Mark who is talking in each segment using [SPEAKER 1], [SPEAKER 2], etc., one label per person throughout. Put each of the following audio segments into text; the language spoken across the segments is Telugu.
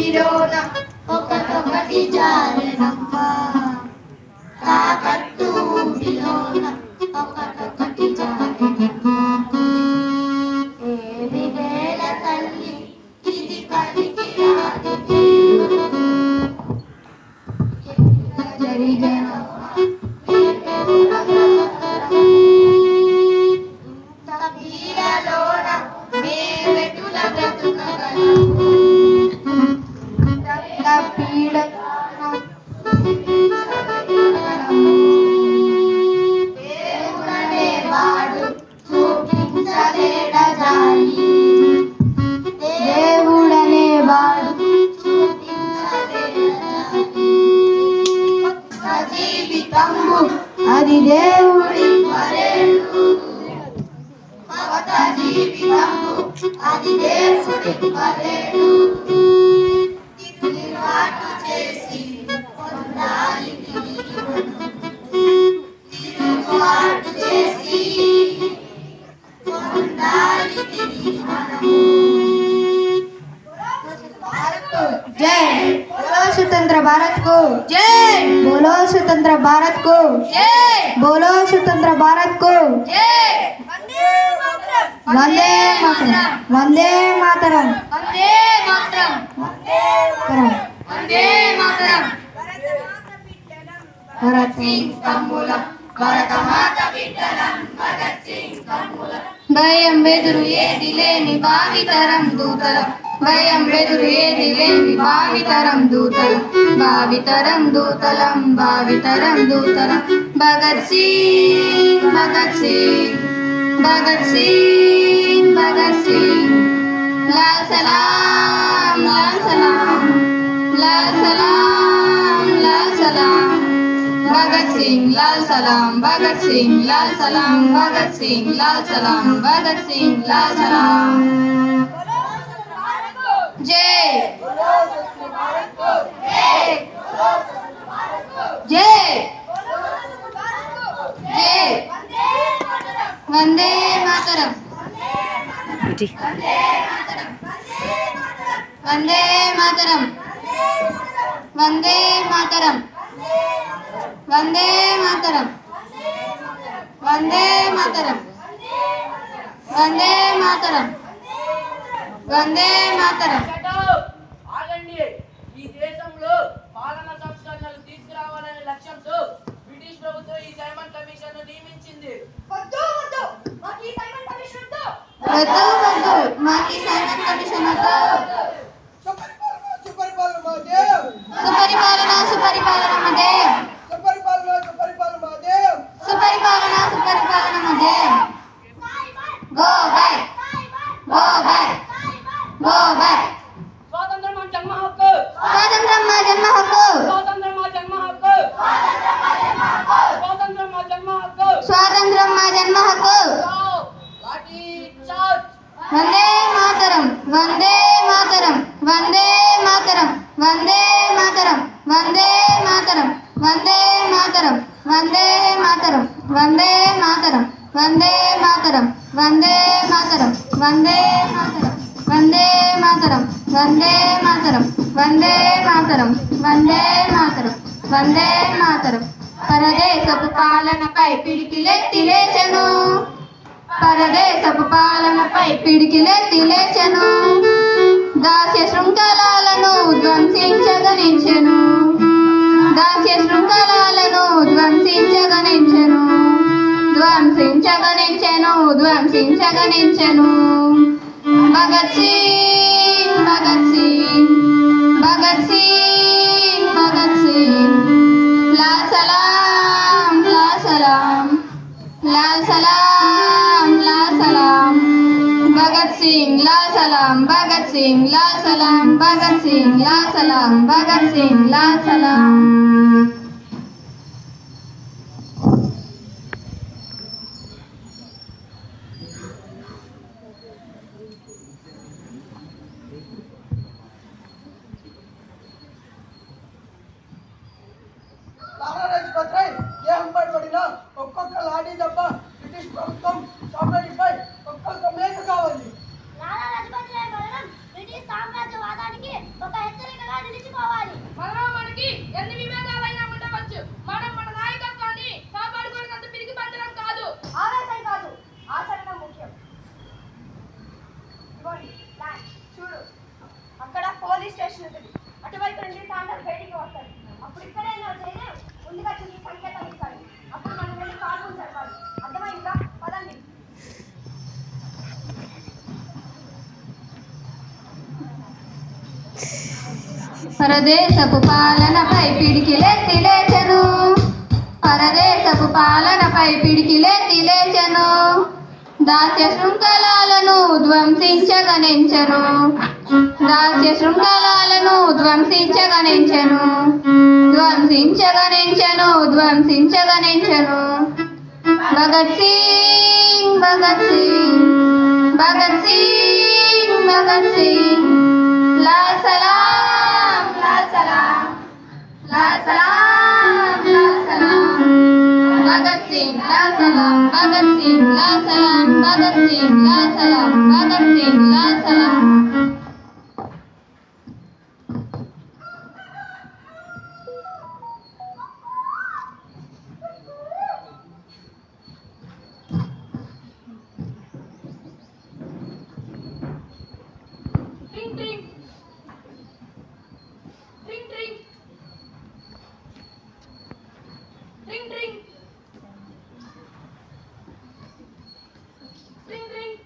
[SPEAKER 1] ఊపిరోన ఒకటొకటి జారెనమ్మ తాకట్టు ఊపిరోన ఒకటొకటి జారెనమ్మ ఏది వేళ తల్లి ఇది పలికి రాది జరిగెనమ్మ అది దేవుడి వరేడు మమత జీవితము అది దేవుడి వరేడు తిరుగుబాటు చేసి పొందాలి తిరుగుబాటు చేసి పొందాలి మనము जय बोलो स्वतंत्र भारत को जय बोलो स्वतंत्र भारत को जय बोलो स्वतंत्र भारत को जय वंदे मातरम वंदे मातरम वंदे मातरम वंदे मातरम भगत सिंह तंबुलं भरत मात बिड्डलं भगत सिंह तंबुलं భయం బెదురు ఏది లేని భావితరం దూతలం భయం బెదురు ఏది లేని భావితరం దూతలం భావితరం దూతలం భావితరం దూతలం భగత్ సింగ్ భగత్ సింగ్ భగత్ సింగ్ భగత్ సింగ్ లాల్ సలాం లాల్ సలాం లాల్ సలాం లాల్ సలాం भगत सिंह लाल सलाम भगत सिंह लाल सलाम भगत सिंह लाल सलाम भगत सिंह लाल सलाम जय जय जय वंदे मातरम वंदे मातरम वंदे मातरम वंदे मातरम वंदे मातरम वंदे मातरम वंदे मातरम
[SPEAKER 2] ఆగండి ఈ దేశంలో పాలన సంస్కరణలు తీసుకురావాలనే లక్ష్యంతో బ్రిటిష్ ప్రభుత్వం ఈ సైమన్ కమిషన్ నియమించింది
[SPEAKER 1] వద్దు వద్దు మాకు ఈ సైమన్ కమిషన్ వద్దు వద్దు మాకు ఈ సైమన్ కమిషన్ వద్దు
[SPEAKER 3] సుపరిపాలన మాదేవ్
[SPEAKER 1] సుపరిపాలన సుపరిపాలన మాదేవ్ సుపరిపాలన సుపరిపాలన మాదేవ్ go back go back go back
[SPEAKER 2] స్వాతంత్రం మా జన్మ హక్కు
[SPEAKER 1] స్వాతంత్రం మా జన్మ హక్కు
[SPEAKER 2] స్వాతంత్రం మా జన్మ హక్కు స్వాతంత్రం మా జన్మ హక్కు
[SPEAKER 1] స్వాతంత్రం మా జన్మ హక్కు
[SPEAKER 2] లాఠీ చార్జ్
[SPEAKER 1] వందే మాతరం వందే మాతరం వందే మాతరం వందే మాతరం వందే మాతరం వందే మాతరం వందే మాతరం వందే మాతరం వందే మాతరం వందే మాతరం వందే మాతరం వందే మాతరం వందే మాతరం వందే మాతరం వందే మాతరం వందే మాతరం పరదేశపు పాలనపై పిడికిలెత్తి లేచెను పరదేశపు పాలనపై పిడికిలెత్తి లేచెను దాస్య శృంఖలాలను ధ్వంసించగనించెను దాస్య శృంఖలాలను ధ్వంసించగనించెను ధ్వంసించగనించెను ధ్వంసించగనించెను భగత్ సింగ్ భగత్ సింగ్ భగత్ సింగ్ భగత్ సింగ్ లాల్ సలాం లాల్ సలాం లాల్ సలాం లాల్ సలాం భగత్ సింగ్ లాల్ సలాం భగత్ సింగ్ లాల్ సలాం భగత్ సింగ్ లాల్ సలాం భగత్ సింగ్ లాల్ సలాం
[SPEAKER 3] ఒక్కొక్క లాఠీ దెబ్బ బ్రిటిష్ ప్రభుత్వం సామ్రాజ్యపై ఒక్కొక్క మేక కావాలి.
[SPEAKER 4] లాలా లజపతి రాయ్ మరణం బ్రిటిష్ సామ్రాజ్యవాదానికి ఒక హెచ్చరిక పోలీస్ స్టేషన్ ఉంటుంది. అటువైపు నుండి సాండర్ బయటికి వస్తాడు. అప్పుడు ఇక్కడే నా జైలు ముందుగా చూసి సంకేతం ఇస్తాడు. అప్పుడు మనం వెళ్ళి కాల్పులు జరపాలి. అర్థమైందా? పదండి.
[SPEAKER 1] పరదేశపు పాలనపై పిడికిలెత్తి లేచెను, పరదేశపు పాలనపై పిడికిలెత్తి లేచెను, దాస్య శృంఖలాలను ధ్వంసించగనించెను, దాస్య శృంఖలాలను ధ్వంసించగనించెను, ధ్వంసించగనించెను, ధ్వంసించగనించెను. భగత్ సింగ్, భగత్ సింగ్, భగత్ సింగ్, భగత్ సింగ్, లాల్ సలాం, లాల్ సలాం, లాల్ సలాం, లాల్ సలాం. భగత్ సింగ్, లాల్ సలాం, భగత్ సింగ్, లాల్ సలాం, భగత్ సింగ్, లాల్ సలాం, భగత్ సింగ్, లాల్ సలాం.
[SPEAKER 4] రింగ్ రింగ్ రింగ్ రింగ్ రింగ్ రింగ్ రింగ్ రింగ్ రింగ్ రింగ్.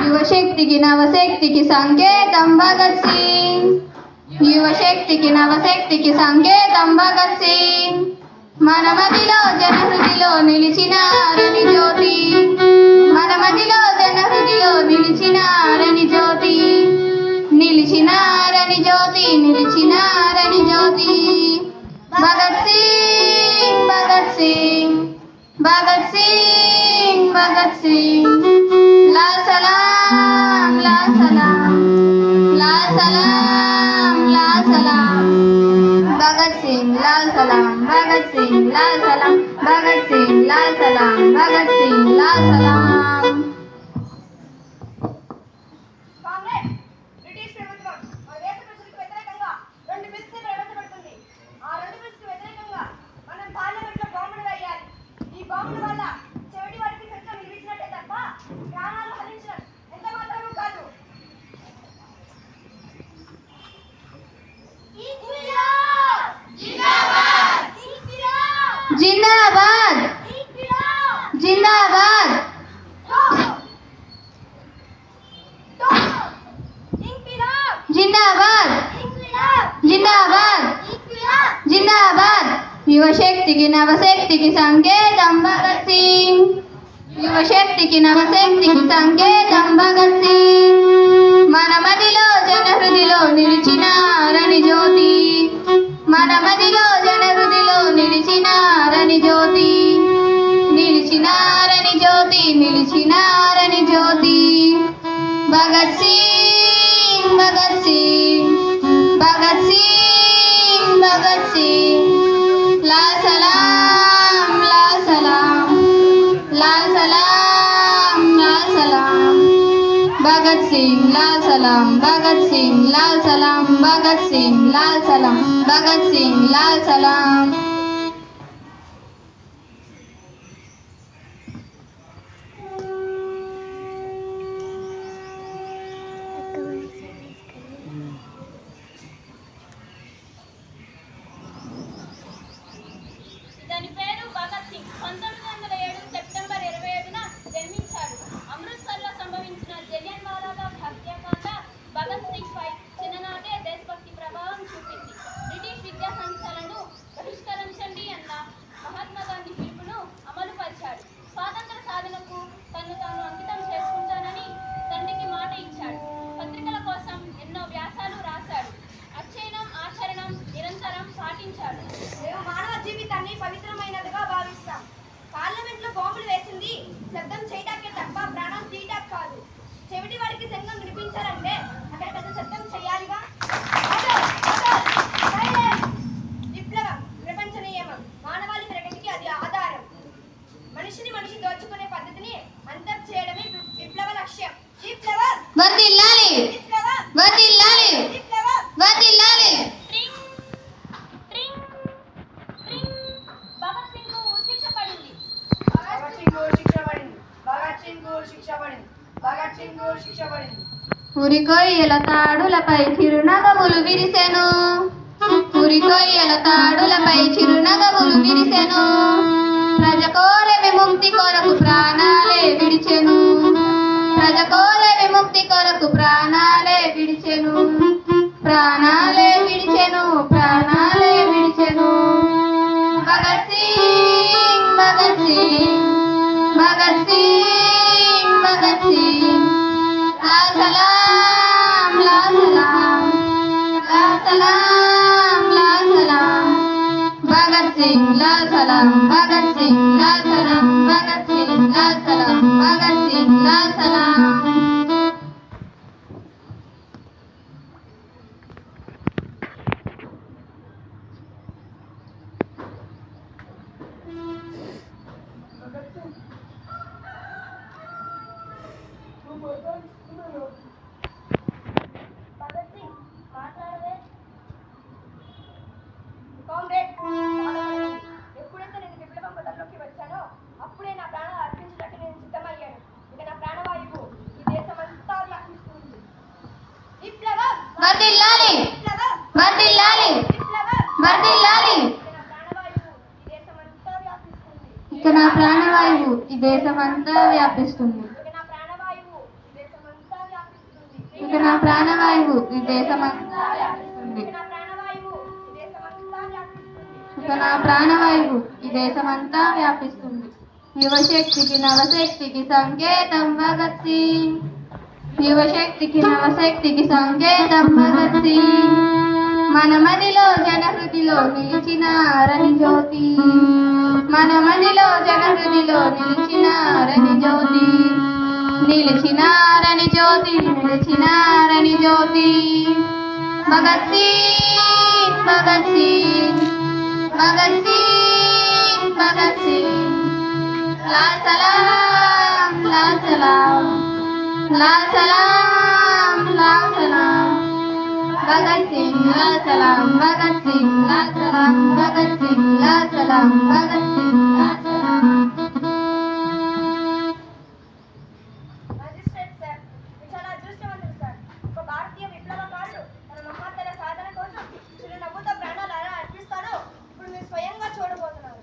[SPEAKER 1] యువశక్తికి నవశక్తికి సంకేతం భగత్ సింగ్, యువశక్తికి నవశక్తికి సంకేతం భగత్ సింగ్. మన మదిలో జనహృదిలో నిలిచినారని జ్యోతి, మన మదిలో జనహృదిలో నిలిచినారని జ్యోతి, నిలిచినారని జ్యోతి, నిలిచినారని జ్యోతి. భగత్ సింగ్, భగత్ సింగ్, భగత్ సింగ్, భగత్ సింగ్, లాల్ సలాం, లాల్ సలాం, లాల్ సలాం, లాల్ సలాం. భగత్ సింగ్, లాల్ సలాం, భగత్ సింగ్, లాల్ సలాం, భగత్ సింగ్, లాల్ సలాం, భగత్ సింగ్, లాల్ సలాం.
[SPEAKER 4] కాంగ్రెస్ బ్రిటిష్ ప్రభుత్వం మన దేశ ప్రజలకు వ్యతిరేకంగా 2 బిల్స్ ప్రవేశపెడుతుంది. ఆ 2 బిల్స్ వ్యతిరేకంగా మనం పార్లమెంట్లో బాంబులు వేయాలి. ఈ బాంబుల వల్ల చెవిటి వారికి శబ్దం వినిపించినట్టే తప్ప ప్రాణాలు హరించడం ఎంత మాత్రమూ కాదు.
[SPEAKER 1] జిందాబాద్, జిందాబాద్. జిందాబాద్, జిందాబాద్, జిందాబాద్. యువశక్తికి నవశక్తికి సంకేతం భగత్ సింగ్, యువశక్తికి నవశక్తికి సంకేతం భగత్ సింగ్. మన మదిలో జనహృదిలో నిలిచినారని జ్యోతి, మన మదిలో జనహృదిలో నిలిచినారని జ్యోతి, నిలిచినారని జ్యోతి, నిలిచినారని జ్యోతి. భగత్ సింగ్, భగత్ సింగ్, భగత్ సింగ్, భగత్ సింగ్, లాల్ సలాం, లాల్ సలాం, లాల్ సలాం, లాల్ సలాం. భగత్ సింగ్, లాల్ సలాం, భగత్ సింగ్, లాల్ సలాం, భగత్ సింగ్, లాల్ సలాం, భగత్ సింగ్, లాల్ సలాం.
[SPEAKER 4] ఇతని పేరు భగత్ సింగ్. 1907 సెప్టెంబర్ 27న జన్మించాడు. అమృత్సర్లో సంభవించిన జలియన్వాలాబాగ్ హత్యాకాండ భగత్ సింగ్ పై చిన్ననాటే దేశభక్తి ప్రభావం చూపింది. బ్రిటిష్ విద్యా సంస్థలను బహిష్కరణ బాంబులు వేసింది శబ్దం చేయటాకే తప్ప ప్రాణం తీయటానికి కాదు. చెవిటి వాడికి సంఘం వినిపించాలంటే అక్కడ పెద్ద శబ్దం చేయాలిగా. విప్లవం ప్రపంచ నియమం, మానవాళి ప్రగతికి అది ఆధారం. మనిషిని మనిషి దోచుకునే పద్ధతిని అంతం చేయడమే విప్లవ లక్ష్యం. విప్లవం
[SPEAKER 1] వర్ధిల్లాలి,
[SPEAKER 4] విప్లవం
[SPEAKER 1] వర్ధిల్లాలి,
[SPEAKER 4] విప్లవం.
[SPEAKER 1] వర్ధిల్లాలి.
[SPEAKER 4] భగత్ సింగ్ శిక్ష పడింది.
[SPEAKER 3] భగత్ సింగ్ శిక్ష పడింది. భగత్ సింగ్ శిక్ష పడింది. భగత్ సింగ్ శిక్ష పడింది.
[SPEAKER 1] ఉరికొయ్యల తాడులపై చిరునగములు విరిసెను, ఉరికొయ్యల తాడులపై చిరునగములు విరిసెను. ప్రజకోర విముక్తి కొరకు ప్రాణాలే విడిచెను, ప్రజకోర విముక్తి కొరకు ప్రాణాలే విడిచెను, ప్రాణాలే విడిచెను, ప్రాణాలే విడిచెను. భగత్ సింగ్, భగత్ సింగ్, భగత్ సింగ్, భగత్ సింగ్. లా సలాం, లా సలాం, లా సలాం, లా సలాం. భగత్ సింగ్ లా సలాం, భగత్ సింగ్ లా సలాం, భగత్ సింగ్ లా సలాం, భగత్ సింగ్ లా సలాం.
[SPEAKER 3] భగత్ సింగ్ నువ్వు మాట్లాడుతున్నావు.
[SPEAKER 4] భగత్ సింగ్ మాట్లాడవే. కామ్రేడ్, ఎప్పుడైతే నేను విప్లవం పదంలోకి వచ్చానో అప్పుడే నా ప్రాణాలు అర్పించడానికి నేను సిద్ధమయ్యాను. ఇక నా ప్రాణవాయువు ఈ దేశమంతా వ్యాపిస్తుంది. విప్లవం
[SPEAKER 1] వర్ధిల్లాలి,
[SPEAKER 4] విప్లవం
[SPEAKER 1] వర్ధిల్లాలి,
[SPEAKER 4] విప్లవం.
[SPEAKER 1] వర్ధిల్లాలి.
[SPEAKER 4] ఇక నా ప్రాణవాయువు ఈ దేశమంతా వ్యాపిస్తుంది.
[SPEAKER 1] ఇక నా ప్రాణవాయువు ఈ దేశమంతా వ్యాపిస్తుంది,
[SPEAKER 4] ఇక నా ప్రాణవాయువు ఈ దేశమంతా వ్యాపిస్తుంది.
[SPEAKER 1] ఇక నా ప్రాణవాయువు ఈ దేశమంతా వ్యాపిస్తుంది,
[SPEAKER 4] ఇక నా ప్రాణవాయువు ఈ దేశమంతా వ్యాపిస్తుంది.
[SPEAKER 1] ఇక నా ప్రాణవాయువు ఈ దేశమంతా వ్యాపిస్తుంది. యువశక్తికి నవశక్తికి సంకేతం భగత్ సింగ్, యువశక్తికి నవశక్తికి సంకేతం భగత్ సింగ్. మన మదిలో జనహృదిలో నిలిచిన రని జ్యోతి, మన మదిలో జనహృదిలో నిలిచిన రని జ్యోతి, నిలిచిన రని జ్యోతి, నిలిచిన రని జ్యోతి. భగత్ సింగ్, భగత్ సింగ్, భగత్ సింగ్, భగత్ సింగ్. లా సలాం, లా సలాం, లా సలాం, లా సలాం. భగత్ సింగ్ లా సలాం, భగత్ సింగ్ లా సలాం, భగత్ సింగ్ లా సలాం, భగత్ సింగ్ లా సలాం.
[SPEAKER 4] మ్యాజిస్ట్రేట్ సార్, మీరు చాలా అదృష్టవంతులు సార్. ఒక భారతీయ విప్లవకారుడు తన మహాత్తర సాధన కోసం చిరునవ్వుతో ప్రాణాలు ఎలా అర్పిస్తాడో ఇప్పుడు మీరు స్వయంగా చూడబోతున్నారు.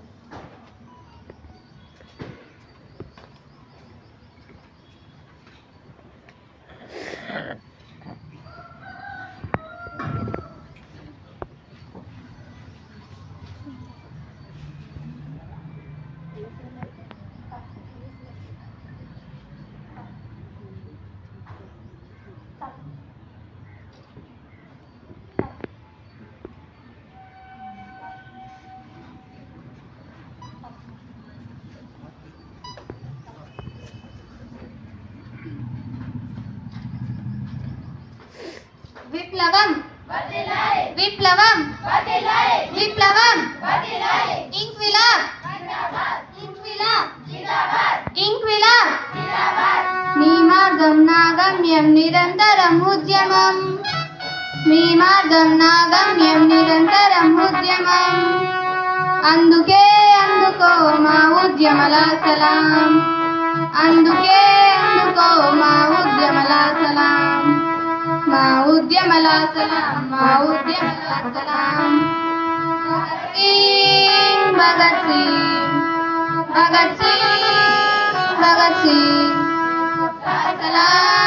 [SPEAKER 1] విప్లవం, విప్లవం, విప్లవం. ఇంక్విలాబ్, ఇంక్విలాబ్, ఇంక్విలాబ్. నీ మార్గం నా గమ్యం నిరంతరం ఉద్యమం, నీ మార్గం నా గమ్యం నిరంతరం ఉద్యమం. అందుకే అందుకో మా ఉద్యమల సలాం, అందుకే అందుకో మా ఉద్యమల సలాం, మా ఉద్యమల సలాం, మా ఉద్యమల సలాం. భగత్ సింగ్, భగత్ సింగ్, భగత్ సింగ్, భగత్ సింగ్. లా సలాం.